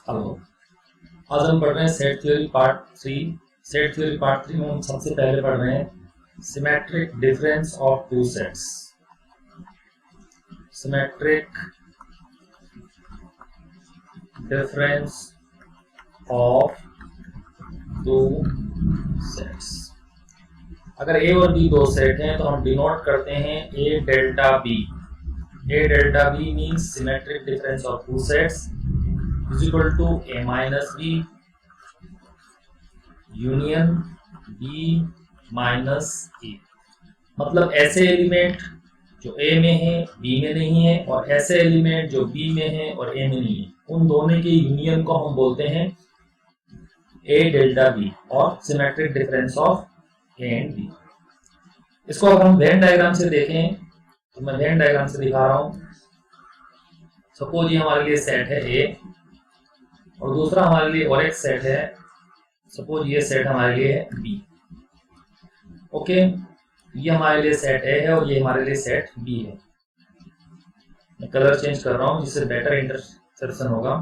Hello, आज हम पढ़ रहे हैं set theory part 3। Set theory part 3 में हम सबसे पहले पढ़ रहे हैं symmetric difference of two sets. Symmetric difference of two sets. अगर ए और बी दो सेट हैं तो हम डिनोट करते हैं A delta B. A delta B means symmetric difference of two sets is equal to a minus b union b minus a। मतलब ऐसे एलिमेंट जो a में है b में नहीं है, और ऐसे एलिमेंट जो b में है और a में नहीं है, उन दोनों के यूनियन को हम बोलते हैं a डेल्टा b और symmetric difference of a and b। इसको अगर हम वेन डायग्राम से देखें तो मैं वेन डायग्राम से दिखा रहा हूं। सपोज ये हमारे लिए सेट है a और दूसरा हमारे लिए और एक सेट है, सपोज ये सेट हमारे लिए है B। ओके, ये हमारे लिए सेट A है और ये हमारे लिए सेट B है। मैं कलर चेंज कर रहा हूँ जिससे बेटर इंटरसेक्शन होगा।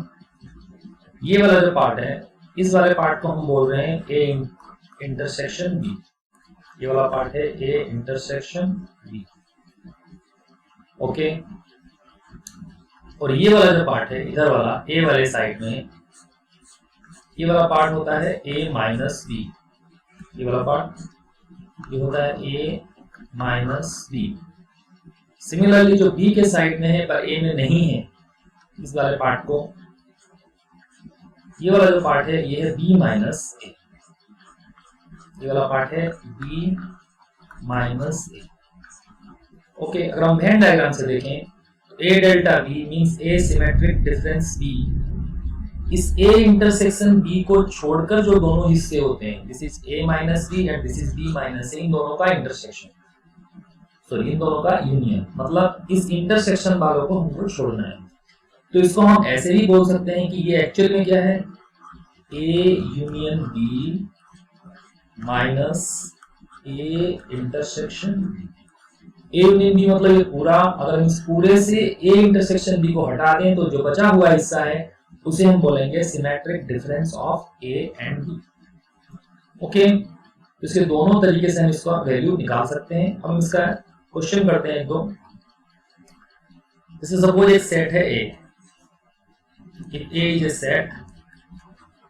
ये वाला जो पार्ट है, इस वाले पार्ट को हम बोल रहे हैं A इंटरसेक्शन B। ये वाला पार्ट है A इंटरसेक्शन B। ओके, और ये वाला जो पार्ट है इधर वाला A वाले साइड में, ये वाला पार्ट होता है a माइनस बी। ये वाला पार्ट ये होता है a माइनस बी। सिमिलरली जो b के साइड में है पर a में नहीं है, इस वाले पार्ट को, ये वाला जो पार्ट है ये है b माइनस a। ये वाला पार्ट है b माइनस a। ओके, अगर हम वेन डायग्राम से देखें तो a delta b means a symmetric difference b। इस A इंटरसेक्शन B को छोड़कर जो दोनों हिस्से होते हैं, this is A minus B and this is B minus A, इन दोनों का इंटरसेक्शन, सॉरी इन दोनों का यूनियन। मतलब इस इंटरसेक्शन वालों को हमको छोड़ना है। तो इसको हम ऐसे भी बोल सकते हैं कि ये एक्चुअल में क्या है, A union B minus A intersection A union B। मतलब ये पूरा, अगर हम इस पूरे से A इंटरसेक्शन B को हटा दें तो जो बचा हुआ हिस्सा है उसे हम बोलेंगे symmetric difference of A and B। Okay, तो इसके दोनों तरीके से हम इसका वैल्यू निकाल सकते हैं। हम इसका क्वेश्चन करते हैं एक दो। जैसे सपोज एक सेट है A, if A is a set,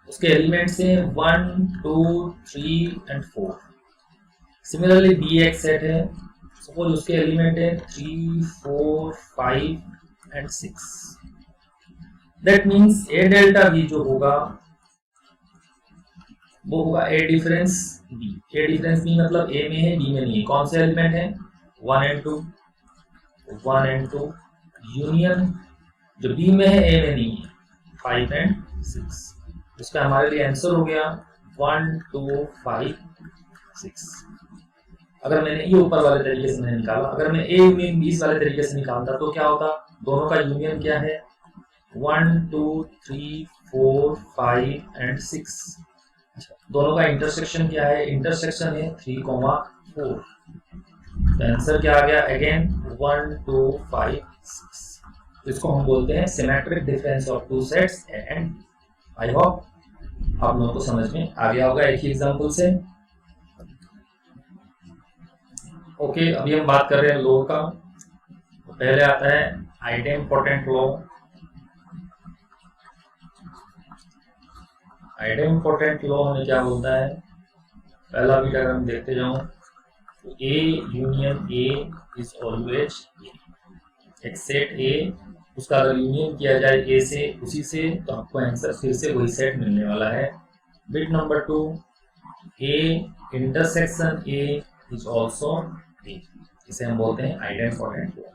उसके एलिमेंट्स हैं 1 2 3 एंड 4। सिमिलरली B एक सेट है, सपोज उसके एलिमेंट है 3 4 5 and 6। That means A delta B जो होगा वो होगा A difference B। A difference B मतलब A में है B में नहीं है। कौन से एलिमेंट है, 1 एंड 2, 1 एंड 2 यूनियन जो B में है A में नहीं है, 5 एंड 6। इसका हमारे लिए आंसर हो गया 1 2 5 6। अगर मैंने ये ऊपर वाले तरीके से मैंने निकाला, अगर मैं A यूनियन B वाले तरीके से निकालता तो क्या होता, दोनों का यूनियन क्या है, 1 2 3 4 5 एंड 6। दोनों का इंटरसेक्शन क्या है, इंटरसेक्शन है 3 4। तो आंसर क्या आ गया, अगेन 1 2 5 6। तो इसको हम बोलते हैं symmetric difference of two sets and. I hope आप लोगों को समझ में आ गया होगा एक ही एग्जांपल से। ओके, अभी हम बात कर रहे हैं लॉ का। तो पहले आता है आइडेम्पोटेंट लॉ। आइडेम्पोटेंट लॉ हमें क्या बोलता है, पहला भी अगर हम देखते जाऊं तो A union A is always A। एक सेट A, उसका अगर यूनियन किया जाए A से उसी से, तो आपको आंसर फिर से वही सेट मिलने वाला है। Bit number 2, A intersection A is also A। इसे हम बोलते हैं आइडेम्पोटेंट लॉ।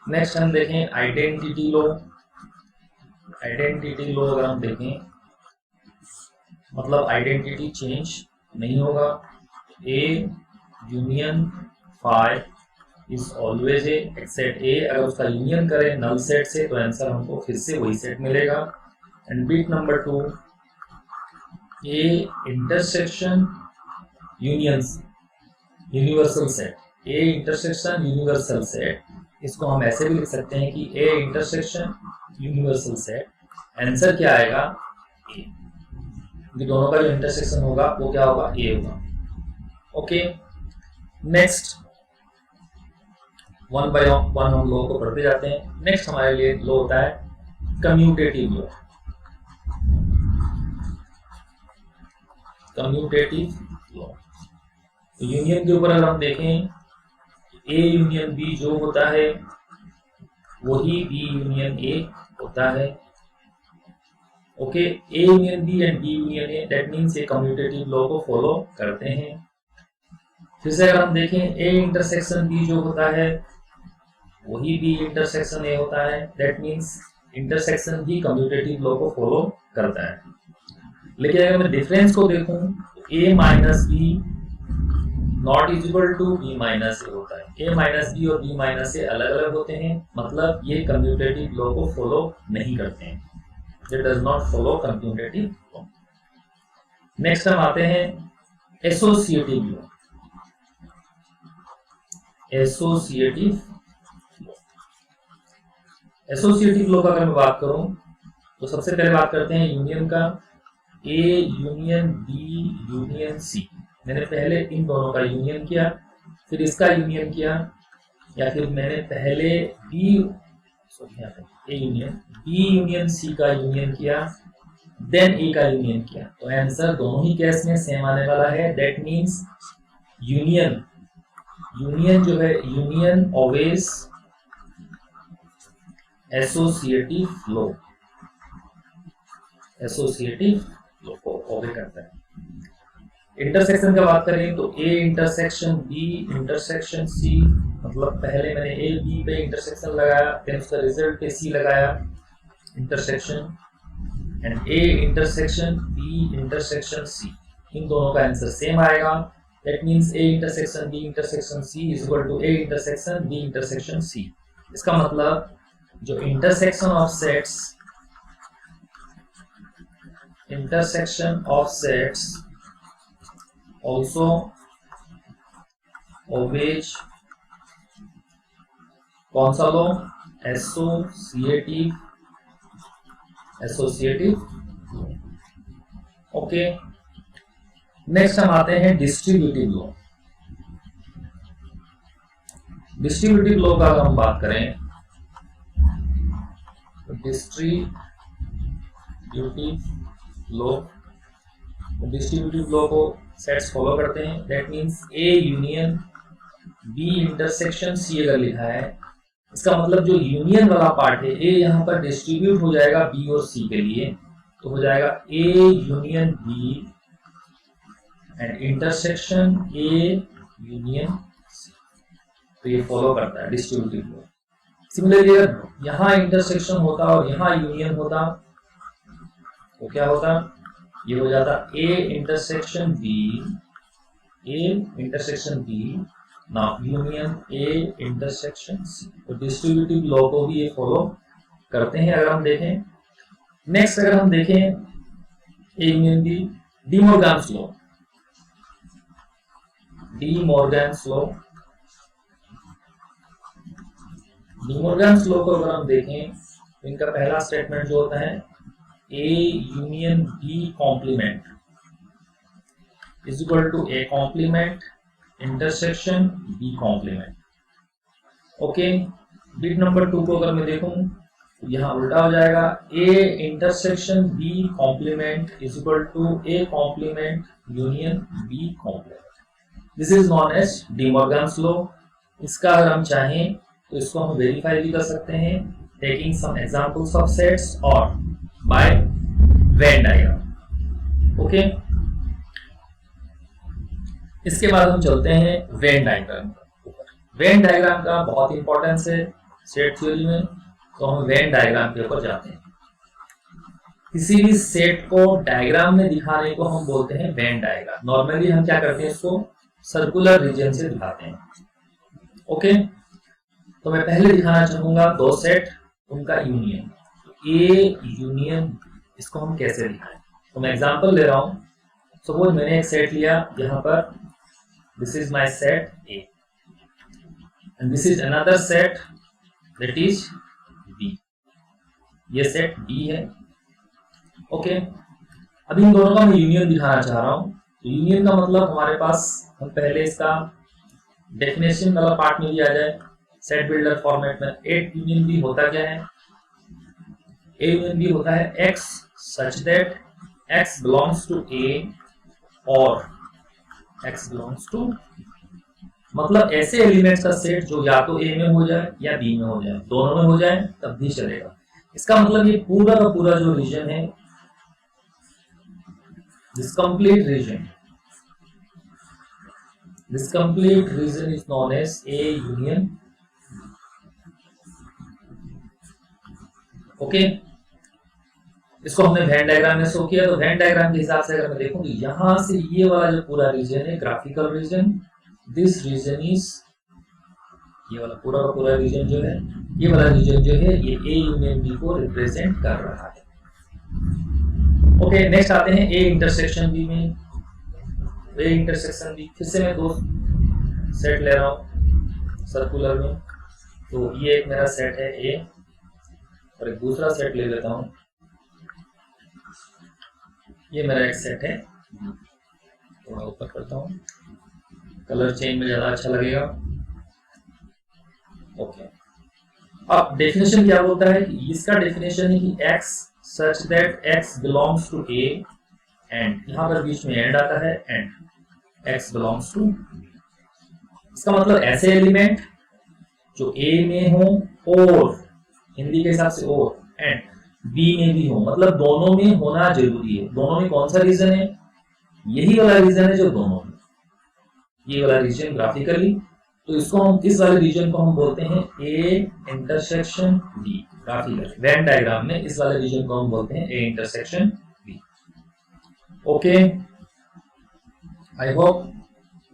नेक्स्ट हम देखें आइडेंटिटी लॉ। आइडेंटिटी लॉ अगर हम देखें मतलब आइडेंटिटी चेंज नहीं होगा। A union 5 is always A except A। अगर उसका यूनियन करें नल सेट से तो आंसर हमको फिर से वही सेट मिलेगा। And bit number 2, A intersection unions universal set. A intersection universal set, इसको हम ऐसे भी लिख सकते हैं कि A intersection universal set answer क्या आएगा, ए। दोनों का जो इंटरसेक्शन होगा वो क्या होगा, ए होगा। Okay, next one by one हम लो को पढ़ते जाते हैं। नेक्स्ट हमारे लिए लो होता है कम्यूटेटिव लो। कम्यूटेटिव लो, तो यूनियन के ऊपर अगर हम देखें, ए यूनियन बी जो होता है वही बी यूनियन ए होता है। Okay, A union B and B union A, that means ये कम्यूटेटिव लॉ को फॉलो करते हैं। फिर से अगर हम देखें, ए इंटरसेक्शन बी जो होता है वही बी इंटरसेक्शन ए होता है, दैट मींस इंटरसेक्शन भी कम्यूटेटिव लॉ को फॉलो करता है। लेकिन अगर मैं डिफरेंस को देखूं, A minus B not is equal to B minus A होता है। ए माइनस बी और बी माइनस ए अलग अलग होते हैं, मतलब ये कम्यूटेटिव लॉ को फॉलो नहीं करते हैं। It does not follow commutative law. Next हम आते हैं एसोसिएटिव लॉ। एसोसिएटिव लॉ का अगर मैं बात करूं तो सबसे पहले बात करते हैं यूनियन का। A union B union C, मैंने पहले इन दोनों का यूनियन किया, फिर इसका यूनियन किया, या फिर मैंने पहले A union B union C का यूनियन किया, देन ए का यूनियन किया, तो आंसर दोनों ही केस में सेम आने वाला है। दैट मींस यूनियन जो है, union always associative law, associative law को ऑबे करता है। इंटरसेक्शन का बात करें तो A intersection B intersection C, मतलब पहले मैंने ए बी पे इंटरसेक्शन लगाया, फिर उसका रिजल्ट पे सी लगाया, intersection, and A intersection B intersection C, इन दोनों का आंसर सेम आएगा। That means A intersection B intersection C is equal to A intersection B intersection C. इसका मतलब जो intersection of sets also obeys कौन सा लॉ, एसोसिएटिव। ओके, नेक्स्ट हम आते हैं डिस्ट्रीब्यूटिव लॉ। डिस्ट्रीब्यूटिव लॉ का अगर हम बात करें तो डिस्ट्रीब्यूटिव लॉ को सेट्स फॉलो करते हैं। That means A union B intersection C अगर लिखा है, इसका मतलब जो यूनियन वाला पार्ट है, ए यहाँ पर डिस्ट्रीब्यूट हो जाएगा बी और सी के लिए, तो हो जाएगा A union B and intersection A union C, तो ये फॉलो करता है डिस्ट्रीब्यूटिव लॉ। सिमिलरली अगर यहाँ इंटरसेक्शन होता और यहाँ यूनियन होता तो क्या होता, ये हो जाता A intersection B now union A intersection C. तो डिस्ट्रीब्यूटिव लॉ को भी ये फॉलो करते हैं। अगर हम देखें नेक्स्ट, अगर हम देखें A union B, De Morgan's law को अगर हम देखें तो इनका पहला स्टेटमेंट जो होता है A union B complement is equal to A complement intersection B complement। Okay, bit number 2 को अगर मैं देखूं तो यहाँ उल्टा हो जाएगा, A intersection B complement is equal to A complement union B complement। This is known as De Morgan's law. इसका अगर हम चाहें तो इसको हम वेरीफाई भी कर सकते हैं taking some examples of sets और बाय वेन डायग्राम। ओके, इसके बाद हम चलते हैं वेन डायग्राम का। वेन डायग्राम का बहुत इंपॉर्टेंस है सेट थ्योरी में, तो हम वेन डायग्राम के ऊपर जाते हैं। किसी भी सेट को डायग्राम में दिखाने को हम बोलते हैं वेन डायग्राम। नॉर्मली हम क्या करते हैं, इसको सर्कुलर रीजन से दिखाते हैं। ओके, तो मैं पहले दिखाना चाहूंगा दो सेट, उनका यूनियन। ए यूनियन, इसको हम कैसे दिखाएं, तो मैं एग्जांपल ले रहा हूं। सपोज मैंने एक सेट लिया, यहाँ पर this is my set A and this is another set that is B. ये सेट बी है ओके, अब इन दोनों का मैं यूनियन दिखाना चाह रहा हूं। तो यूनियन का मतलब हमारे पास, हम पहले इसका डेफिनेशन वाला पार्ट में भी आ जाए सेट बिल्डर फॉर्मेट में। ए यूनियन बी होता क्या है? ए यूनियन बी होता है X such that X belongs to A और एक्स बिलोंग्स टू, मतलब ऐसे एलिमेंट्स का सेट जो या तो ए में हो जाए या बी में हो जाए, दोनों में हो जाए तब भी चलेगा। इसका मतलब ये पूरा का पूरा जो रीजन है, this complete region is known as A union. Okay, इसको हमने वेन डायग्राम में शो किया। तो वेन डायग्राम के हिसाब से अगर मैं देखूं, यहां से ये वाला जो पूरा रीजन है, graphical region, this region is, ये वाला पूरा का पूरा रीजन जो है, ये वाला रीजन जो है, ये ए यूनियन बी को रिप्रेजेंट कर रहा है। ओके, नेक्स्ट आते हैं ए इंटरसेक्शन बी में। ए इंटरसेक्शन बी, फिर से मैं दो सेट ले रहा हूं सर्कुलर में। तो ये एक मेरा सेट है ए, और एक दूसरा सेट ले लेता हूं, ये मेरा एक सेट है। थोड़ा ऊपर करता हूं, कलर चेंज में ज्यादा अच्छा लगेगा। ओके, अब डेफिनेशन क्या बोलता है कि इसका डेफिनेशन है कि x such that x belongs to a and यहां पर बीच में एंड आता है एंड x belongs to, इसका मतलब ऐसे एलिमेंट जो a में हो और हिंदी के हिसाब से और एंड b में भी हो, मतलब दोनों में होना जरूरी है। दोनों में कौन सा रीजन है? यही वाला रीजन है जो दोनों में, ये वाला रीजन ग्राफिकली। तो इसको हम, इस वाले रीजन को हम बोलते हैं A intersection B. Graphical Venn diagram में इस वाले रीजन को हम बोलते हैं A intersection B. Okay, I hope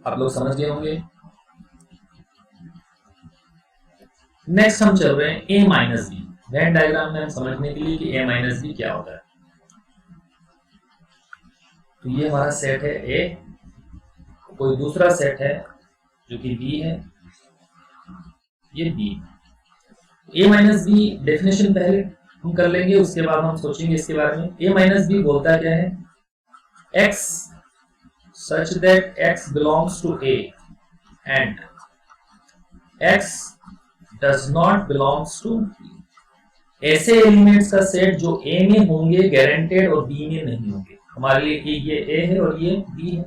आप लोग समझ गए होंगे। नेक्स्ट हम चल रहे हैं ए माइनस बी। वेन डायग्राम में हम समझने के लिए कि ए माइनस बी क्या होता है। तो ये हमारा सेट है ए, कोई दूसरा सेट है जो कि बी है, ये बी। ए माइनस बी डेफिनेशन पहले हम कर लेंगे, उसके बाद हम सोचेंगे इसके बारे में। ए माइनस बी बोलता क्या है? x such that x belongs to a and x does not belongs to b। ऐसे एलिमेंट्स का सेट जो a में होंगे गारंटेड और b में नहीं होंगे। हमारे लिए ये a है और ये b है।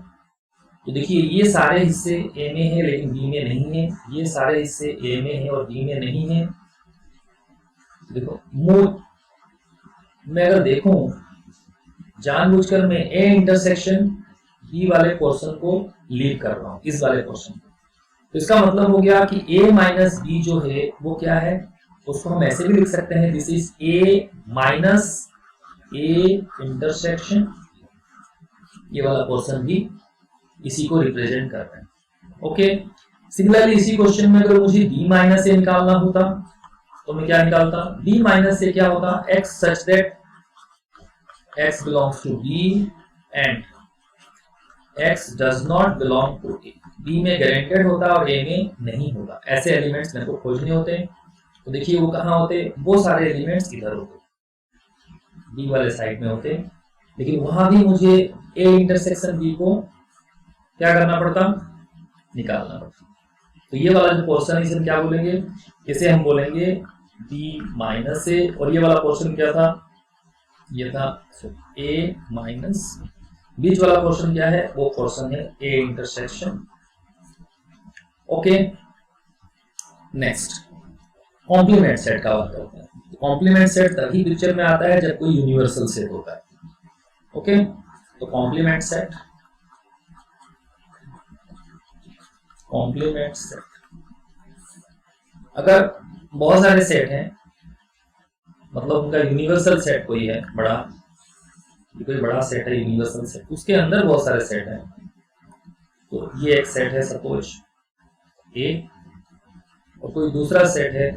तो देखिए, ये सारे हिस्से a में है लेकिन b में नहीं है, ये सारे हिस्से a में है और b में नहीं है। देखो, मैं अगर देखूं, जानबूझकर मैं ए इंटरसेक्शन बी वाले पोर्शन को लीव कर रहा हूं, इस वाले पोर्शन को। तो इसका मतलब हो गया कि ए माइनस बी जो है वो क्या है, उसको हम ऐसे भी लिख सकते हैं, this is a minus A intersection, ये वाला पोर्शन भी इसी को रिप्रेजेंट कर रहे हैं। ओके, सिमिलरली इसी क्वेश्चन में अगर मुझे बी माइनस ए निकालना होता तो मैं क्या निकालता? b माइनस से क्या होगा? x such that x belongs to b and x does not belong to a। b में गारंटेड होता और a में नहीं होता। ऐसे एलिमेंट्स मेरे को खोजने होते हैं। तो देखिए वो कहाँ होते? वो सारे एलिमेंट्स इधर होते, b वाले साइड में होते, लेकिन वहां भी मुझे a इंटरसेक्शन b को क्या करना पड़ता? निकालना पड़ता। तो ये वाला जो पोर्शन है इसे हम क्या बोलेंगे? इसे हम बोलेंगे b माइनस ए, और ये वाला पोर्शन क्या था? ये था a माइनस, बीच वाला पोर्शन क्या है? वो पोर्शन है a intersection. Okay, next complement set का बात करते हैं। कॉम्प्लीमेंट सेट तभी पिक्चर में आता है जब कोई यूनिवर्सल सेट होता है। ओके, तो कॉम्प्लीमेंट सेट, कॉम्प्लीमेंट सेट, अगर बहुत सारे सेट हैं, मतलब उनका यूनिवर्सल सेट कोई है बड़ा, कोई बड़ा सेट है यूनिवर्सल सेट, उसके अंदर बहुत सारे सेट हैं। तो ये एक सेट है सपोज ए, और कोई दूसरा सेट है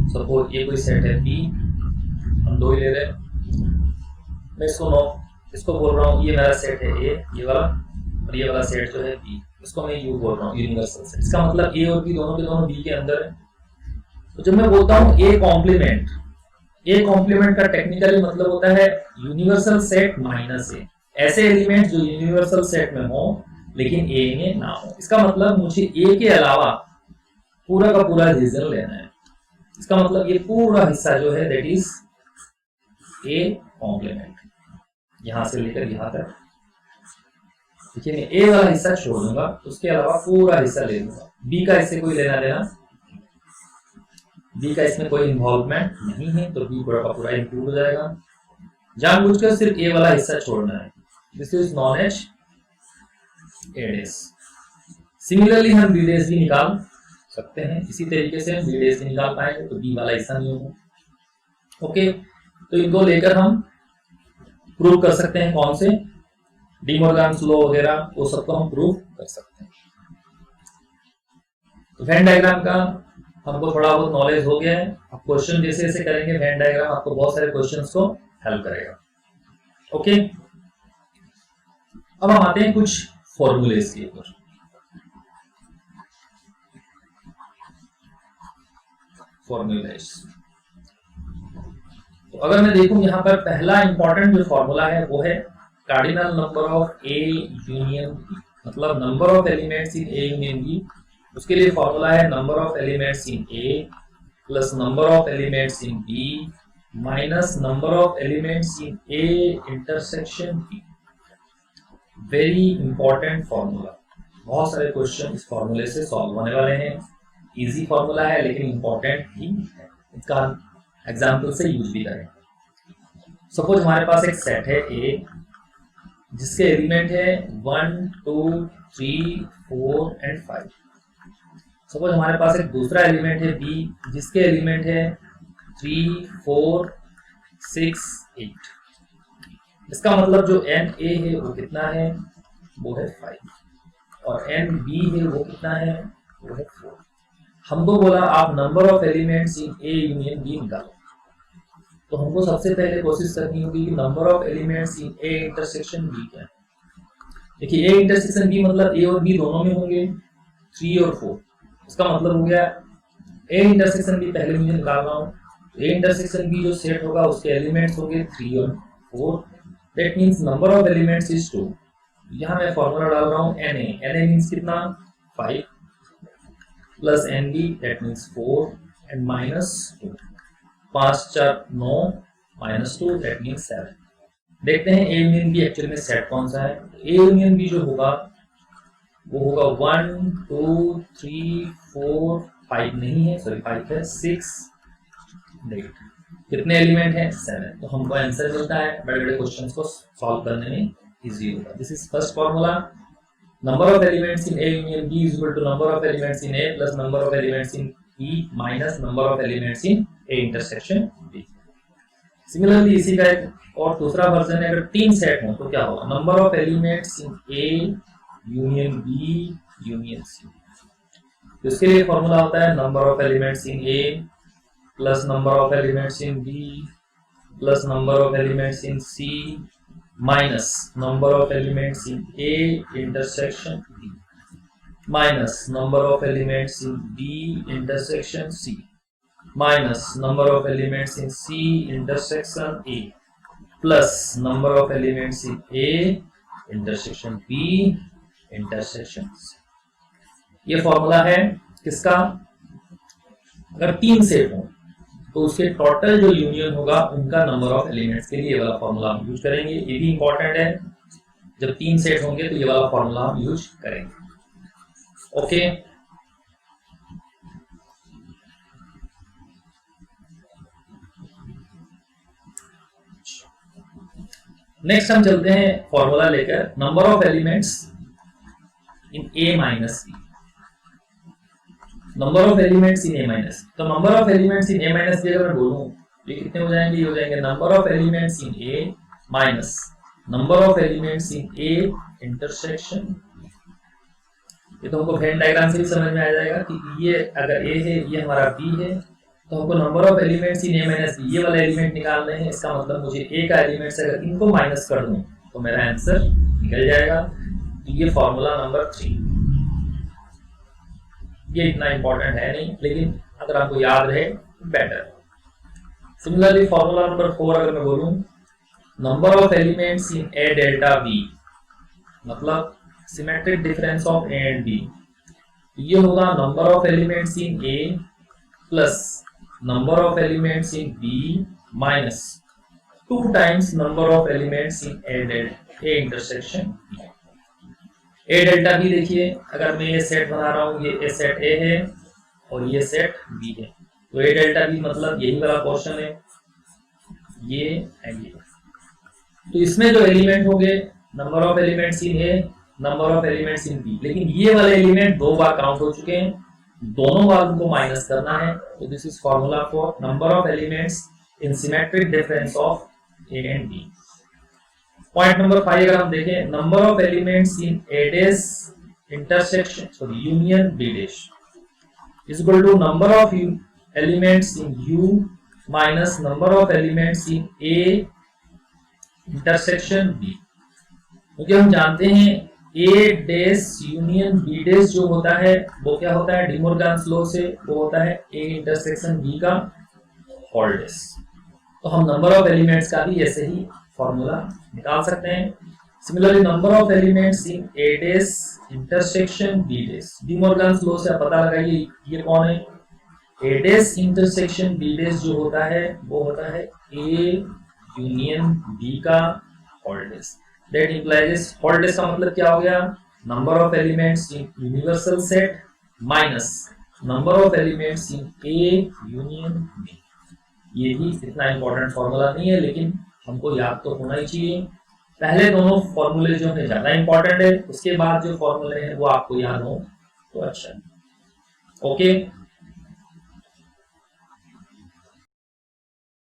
सपोज ये कोई सेट है बी, हम दो ही ले रहे हैं। मैं इसको बोल रहा हूँ ये मेरा सेट है ए, ये वाला, और ये वाला सेट जो है बी, इसको मैं यू बोल रहा हूँ यूनिवर्सल सेट। इसका मतलब ए और बी दोनों के दोनों बी के अंदर है। तो जब मैं बोलता हूँ ए कॉम्प्लीमेंट, ए कॉम्प्लीमेंट का टेक्निकली मतलब होता है यूनिवर्सल सेट माइनस ए, ऐसे एलिमेंट जो यूनिवर्सल सेट में हो लेकिन ए में ना हो। इसका मतलब मुझे ए के अलावा पूरा का पूरा रीजन लेना है। इसका मतलब ये पूरा हिस्सा जो है दैट इज ए कॉम्प्लीमेंट, यहां से लेकर यहां तक। देखिए मैं ए वाला हिस्सा छोड़ दूंगा, उसके अलावा पूरा हिस्सा ले लूंगा। बी का इससे कोई लेना देना, बी का इसमें कोई इन्वॉल्वमेंट नहीं है, तो बी पूरा का पूरा इंक्लूड हो जाएगा। जानबूझकर सिर्फ ए वाला हिस्सा छोड़ना है। This is known as A dash. Similarly हम बी डेज भी निकाल सकते हैं, इसी तरीके से हम बी डेज भी निकाल पाएंगे, तो बी वाला हिस्सा नहीं होगा। ओके, तो इनको लेकर हम प्रूव कर सकते हैं, कौन से डी मॉर्गन्स लॉ वगैरह वो सबको हम प्रूव कर सकते हैं। तो वेन डायग्राम का हमको थोड़ा बहुत नॉलेज हो गया है। अब क्वेश्चन जैसे जैसे करेंगे वेन डायग्राम आपको बहुत सारे क्वेश्चंस को हेल्प करेगा। ओके, अब हम आते हैं कुछ फॉर्मूलेस के ऊपर। फॉर्मूलेस, तो अगर मैं देखूं यहाँ पर पहला इंपॉर्टेंट जो फॉर्मूला है वो है cardinal number of A union B, मतलब number of elements in A union B. उसके लिए फॉर्मूला है number of elements in A plus number of elements in B minus number of elements in A intersection B. Very important formula, बहुत सारे question इस फॉर्मूले से solve होने वाले हैं। इजी फॉर्मूला है लेकिन इंपॉर्टेंट भी है, इसका एग्जाम्पल से यूज भी करें। सपोज हमारे पास एक सेट है ए जिसके एलिमेंट है 1 2 3 4 एंड 5। सपोज हमारे पास एक दूसरा एलिमेंट है बी जिसके एलिमेंट है 3 4 6 8। इसका मतलब जो एन ए है वो कितना है, वो है 5, और एन बी है वो कितना है, वो है 4। हमको बोला आप number of elements in A union B निकालो, तो हमको सबसे पहले कोशिश करनी होगी कि number of elements in A intersection B क्या है। देखिए ए इंटरसेक्शन बी मतलब ए और बी दोनों में होंगे 3 और 4। इसका मतलब हो गया ए इंटरसेक्शन बी पहले मुझे निकाल रहा हूँ। ए इंटरसेक्शन बी जो सेट होगा उसके एलिमेंट्स होंगे 3 और 4। That means number of elements is 2। यहाँ मैं फॉर्मूला डाल रहा हूँ Na। Na मींस कितना 5 plus Nb that means 4 and minus 2। 5 4 9 minus 2 that means 7। देखते हैं ए यूनियन बी एक्चुअली में सेट कौन सा है। ए यूनियन बी जो होगा वो होगा 1 2 3 4 5 नहीं है, सॉरी 5 है, 6 8। कितने एलिमेंट है 7। तो हमको आंसर मिलता है। बड़े बड़े क्वेश्चंस को सॉल्व करने में इजी होगा। This is first formula, number of elements in A union B is equal to number of elements in A plus number of elements in B minus number of elements in A intersection B. Similarly इसी का एक और दूसरा version है, अगर 3 set हो तो क्या होगा, number of elements in A union B union C. तो इसके लिए फॉर्मूला होता है number of elements in A plus number of elements in B plus number of elements in C minus number of elements in A intersection B minus number of elements in B intersection C minus number of elements in C intersection A plus number of elements in A intersection B intersection सी। ये formula है किसका, अगर 3 set हो तो उसके total जो union होगा उनका नंबर ऑफ एलिमेंट्स के लिए ये वाला फॉर्मूला हम यूज करेंगे। ये भी इंपॉर्टेंट है, जब 3 सेट होंगे तो ये वाला फॉर्मूला हम यूज करेंगे। ओके, नेक्स्ट हम चलते हैं फॉर्मूला लेकर number of elements in A minus B. Number of elements in A minus, तो number of elements in A minus B अगर मैं बोलूं तो ये कितने हो जाएंगे, ये हो जाएंगे number of elements in A minus number of elements in A intersection. ये तो हमको वेन डायग्राम से भी समझ में आ जाएगा कि ये अगर ए है ये हमारा बी है, तो हमको number of elements in A minus B ये वाला एलिमेंट निकालने हैं। इसका मतलब मुझे ए का एलिमेंट से अगर इनको माइनस कर दूं तो मेरा आंसर निकल जाएगा। तो ये फॉर्मूला नंबर 3, ये इतना इंपॉर्टेंट है नहीं, लेकिन अगर आपको याद रहे बेटर। सिमिलरली फॉर्मूला नंबर 4 अगर मैं बोलूं, number of elements in A delta B, मतलब symmetric difference of A and B, ये होगा number of elements in A plus number of elements in B minus 2 times number of elements in A intersection B. A delta B देखिए, अगर मैं ये set बना रहा हूं, ये सेट ए है और ये सेट बी है, तो ए डेल्टा बी मतलब यही वाला पोर्शन है, ये एंड ये। तो इसमें जो एलिमेंट होंगे, number of elements in A, number of elements in B, लेकिन ये वाले एलिमेंट 2 बार काउंट हो चुके हैं, दोनों बार उनको माइनस करना है। तो this is formula for number of elements in symmetric difference of A and B. Point number 5 अगर हम देखें, number of elements in A dash intersection sorry union B dash is equal to number of elements in U minus number of elements in A intersection B. क्योंकि हम जानते हैं A dash union B dash जो होता है वो क्या होता है, डिमोर्गन्स लॉ से वो होता है ए इंटरसेक्शन बी का होल डैश। तो हम नंबर ऑफ एलिमेंट्स का भी ऐसे ही फॉर्मूला निकाल सकते हैं। Similarly number of elements in A dash intersection B dash, De Morgan's law से आप पता लगाइए ये कौन है, A dash intersection B dash जो होता है वो होता है ए यूनियन बी का whole dash. That implies whole dash का मतलब क्या हो गया, number of elements in universal set minus number of elements in A union B. ये भी इतना इंपॉर्टेंट फॉर्मूला नहीं है, लेकिन हमको याद तो होना ही चाहिए। पहले दोनों फॉर्मूले जो है ज्यादा इंपॉर्टेंट है, उसके बाद जो फॉर्मूले हैं वो आपको याद हो तो अच्छा। ओके,